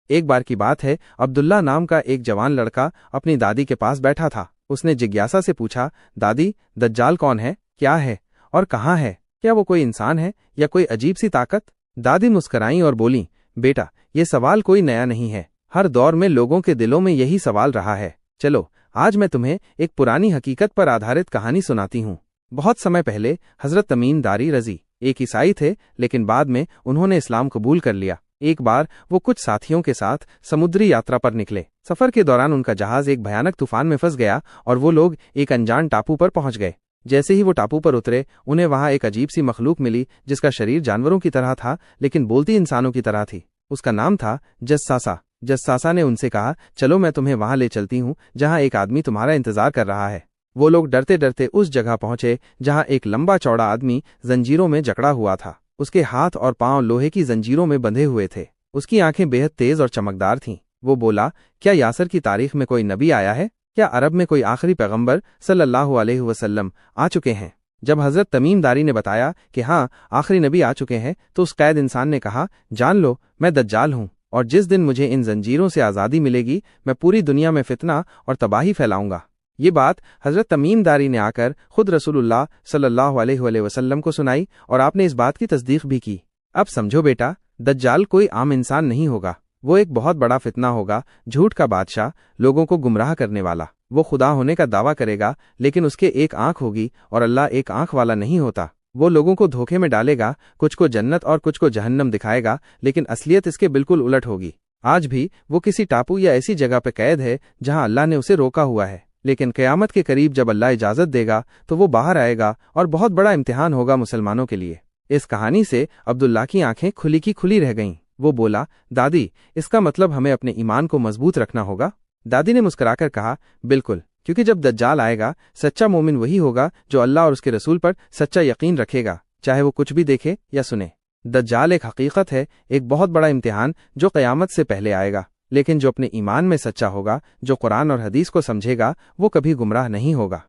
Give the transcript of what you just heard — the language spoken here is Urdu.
ایک بار کی بات ہے، عبداللہ نام کا ایک جوان لڑکا اپنی دادی کے پاس بیٹھا تھا۔ اس نے جگیاسا سے پوچھا، دادی، دجال کون ہے، کیا ہے اور کہاں ہے؟ کیا وہ کوئی انسان ہے یا کوئی عجیب سی طاقت؟ دادی مسکرائیں اور بولیں، بیٹا، یہ سوال کوئی نیا نہیں ہے، ہر دور میں لوگوں کے دلوں میں یہی سوال رہا ہے۔ چلو آج میں تمہیں ایک پرانی حقیقت پر آدھارت کہانی سناتی ہوں۔ بہت سمے پہلے حضرت تمیم داری رضی ایک عیسائی تھے، لیکن بعد میں انہوں نے اسلام قبول کر لیا۔ ایک بار وہ کچھ ساتھیوں کے ساتھ سمندری یاترا پر نکلے۔ سفر کے دوران ان کا جہاز ایک بھیانک طوفان میں پھنس گیا اور وہ لوگ ایک انجان ٹاپو پر پہنچ گئے۔ جیسے ہی وہ ٹاپو پر اترے، انہیں وہاں ایک عجیب سی مخلوق ملی جس کا شریر جانوروں کی طرح تھا لیکن بولتی انسانوں کی طرح تھی۔ اس کا نام تھا جساسا۔ جساسا نے ان سے کہا، چلو میں تمہیں وہاں لے چلتی ہوں جہاں ایک آدمی تمہارا انتظار کر رہا ہے۔ وہ لوگ ڈرتے ڈرتے اس جگہ پہنچے جہاں ایک لمبا چوڑا آدمی زنجیروں میں جکڑا ہوا تھا۔ اس کے ہاتھ اور پاؤں لوہے کی زنجیروں میں بندھے ہوئے تھے۔ اس کی آنکھیں بے حد تیز اور چمکدار تھیں۔ وہ بولا، کیا یاسر کی تاریخ میں کوئی نبی آیا ہے؟ کیا عرب میں کوئی آخری پیغمبر صلی اللہ علیہ وسلم آ چکے ہیں؟ جب حضرت تمیم داری نے بتایا کہ ہاں آخری نبی آ چکے ہیں تو اس قید انسان نے کہا، جان لو میں دجال ہوں، اور جس دن مجھے ان زنجیروں سے آزادی ملے گی میں پوری دنیا میں فتنہ اور تباہی پھیلاؤں گا۔ یہ بات حضرت تمیم داری نے آ کر خود رسول اللہ صلی اللہ علیہ وسلم کو سنائی اور آپ نے اس بات کی تصدیق بھی کی۔ اب سمجھو بیٹا، دجال کوئی عام انسان نہیں ہوگا، وہ ایک بہت بڑا فتنہ ہوگا، جھوٹ کا بادشاہ، لوگوں کو گمراہ کرنے والا۔ وہ خدا ہونے کا دعویٰ کرے گا لیکن اس کے ایک آنکھ ہوگی اور اللہ ایک آنکھ والا نہیں ہوتا۔ وہ لوگوں کو دھوکے میں ڈالے گا، کچھ کو جنت اور کچھ کو جہنم دکھائے گا، لیکن اصلیت اس کے بالکل الٹ ہوگی۔ آج بھی وہ کسی ٹاپو یا ایسی جگہ پہ قید ہے جہاں اللہ نے اسے روکا ہوا ہے، لیکن قیامت کے قریب جب اللہ اجازت دے گا تو وہ باہر آئے گا اور بہت بڑا امتحان ہوگا مسلمانوں کے لیے۔ اس کہانی سے عبداللہ کی آنکھیں کھلی کی کھلی رہ گئیں۔ وہ بولا، دادی، اس کا مطلب ہمیں اپنے ایمان کو مضبوط رکھنا ہوگا؟ دادی نے مسکرا کر کہا، بالکل، کیونکہ جب دجال آئے گا سچا مومن وہی ہوگا جو اللہ اور اس کے رسول پر سچا یقین رکھے گا، چاہے وہ کچھ بھی دیکھے یا سنے۔ دجال ایک حقیقت ہے، ایک بہت بڑا امتحان جو قیامت سے پہلے آئے گا، لیکن جو اپنے ایمان میں سچا ہوگا، جو قرآن اور حدیث کو سمجھے گا، وہ کبھی گمراہ نہیں ہوگا۔